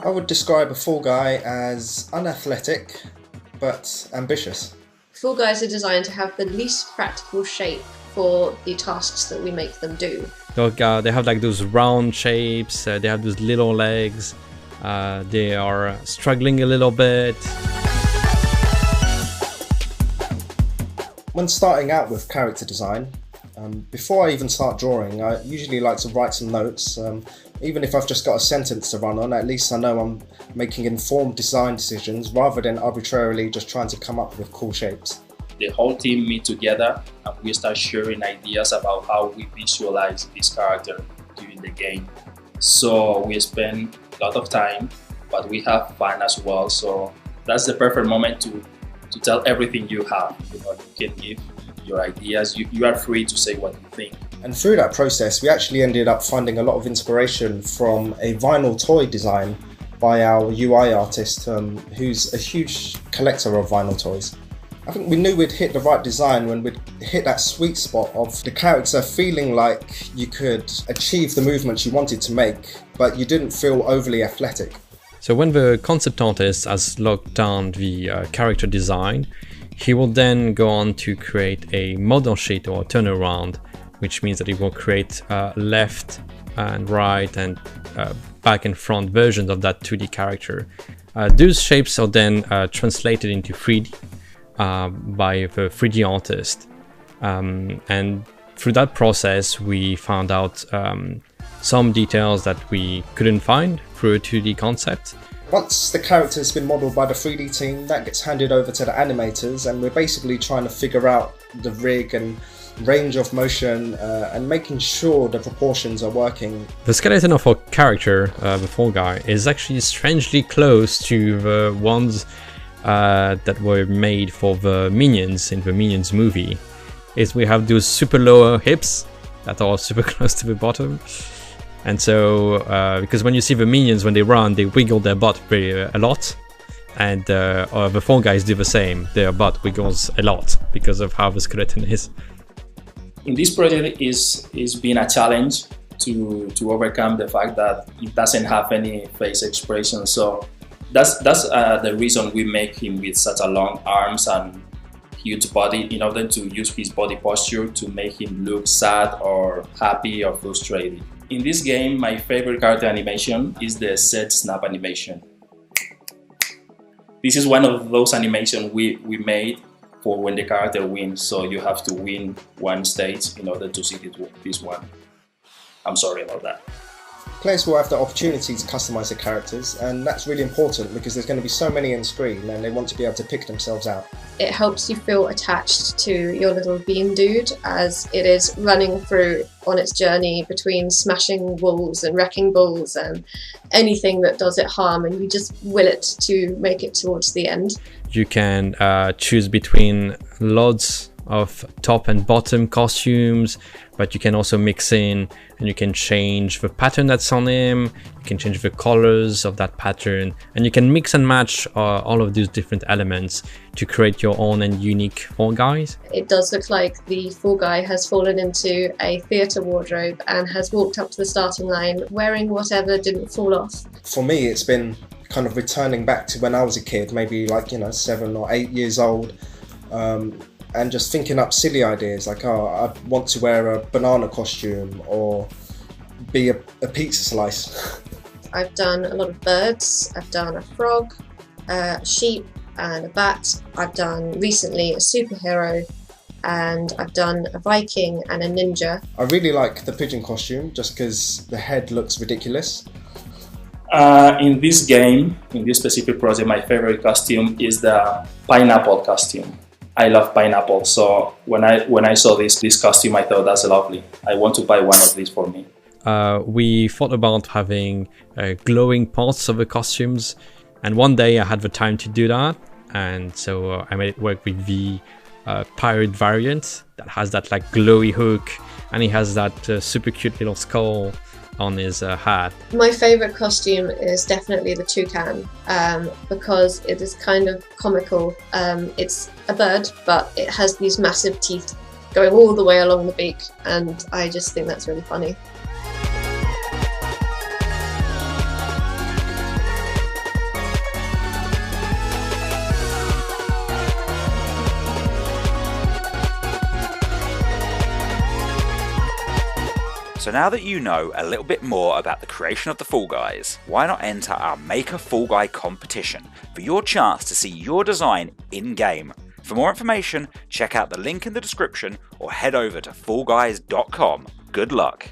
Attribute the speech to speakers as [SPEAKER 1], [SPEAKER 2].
[SPEAKER 1] I would describe a Fall Guy as unathletic, but ambitious.
[SPEAKER 2] Fall Guys are designed to have the least practical shape for the tasks that we make them do.
[SPEAKER 3] They have like those round shapes, they have those little legs, they are struggling a little bit.
[SPEAKER 1] When starting out with character design, before I even start drawing, I usually like to write some notes. Even if I've just got a sentence to run on, at least I know I'm making informed design decisions rather than arbitrarily just trying to come up with cool shapes.
[SPEAKER 4] The whole team meet together and we start sharing ideas about how we visualize this character during the game. So we spend a lot of time, but we have fun as well. So that's the perfect moment to tell everything you have. You know, you can give your ideas. You are free to say what you think.
[SPEAKER 1] And through that process, we actually ended up finding a lot of inspiration from a vinyl toy design by our UI artist, who's a huge collector of vinyl toys. I think we knew we'd hit the right design when we'd hit that sweet spot of the character feeling like you could achieve the movements you wanted to make, but you didn't feel overly athletic.
[SPEAKER 3] So when the concept artist has locked down the character design, he will then go on to create a model sheet or turnaround, which means that he will create left and right and back and front versions of that 2D character. Those shapes are then translated into 3D by the 3D artist. And through that process, we found out some details that we couldn't find through a 2D concept.
[SPEAKER 1] Once the character's been modelled by the 3D team, that gets handed over to the animators, and we're basically trying to figure out the rig and range of motion and making sure the proportions are working.
[SPEAKER 3] The skeleton of our character, the Fall Guy, is actually strangely close to the ones that were made for the Minions in the Minions movie. We have those super lower hips that are super close to the bottom. And so, because when you see the Minions, when they run, they wiggle their butt a lot. And the Fall Guys do the same. Their butt wiggles a lot because of how the skeleton is.
[SPEAKER 4] In this project is been a challenge to overcome the fact that it doesn't have any face expression. So that's the reason we make him with such a long arms and huge body, in order to use his body posture to make him look sad or happy or frustrated. In this game, my favorite character animation is the set snap animation. This is one of those animations we made for when the character wins, so you have to win one stage in order to see this one. I'm sorry about that.
[SPEAKER 1] Players will have the opportunity to customise their characters, and that's really important because there's going to be so many on screen and they want to be able to pick themselves out.
[SPEAKER 2] It helps you feel attached to your little bean dude as it is running through on its journey between smashing walls and wrecking balls and anything that does it harm, and you just will it to make it towards the end.
[SPEAKER 3] You can choose between loads of top and bottom costumes, but you can also mix in and you can change the pattern that's on him, you can change the colors of that pattern, and you can mix and match all of these different elements to create your own and unique Fall Guys.
[SPEAKER 2] It does look like the Fall Guy has fallen into a theatre wardrobe and has walked up to the starting line wearing whatever didn't fall off.
[SPEAKER 1] For me, it's been kind of returning back to when I was a kid, maybe like 7 or 8 years old, and just thinking up silly ideas like, oh, I want to wear a banana costume or be a pizza slice.
[SPEAKER 2] I've done a lot of birds, I've done a frog, a sheep and a bat. I've done recently a superhero, and I've done a Viking and a ninja.
[SPEAKER 1] I really like the pigeon costume just because the head looks ridiculous.
[SPEAKER 4] In this game, in this specific project, my favorite costume is the pineapple costume. I love pineapple, so when I saw this costume, I thought that's lovely. I want to buy one of these for me.
[SPEAKER 3] We thought about having glowing parts of the costumes, and one day I had the time to do that, and so I made it work with the pirate variant that has that like glowy hook, and he has that super cute little skull on his hat.
[SPEAKER 2] My favourite costume is definitely the toucan, because it is kind of comical. It's a bird, but it has these massive teeth going all the way along the beak, and I just think that's really funny.
[SPEAKER 5] So now that you know a little bit more about the creation of the Fall Guys, why not enter our Make a Fall Guy competition for your chance to see your design in-game. For more information, check out the link in the description or head over to fallguys.com. Good luck!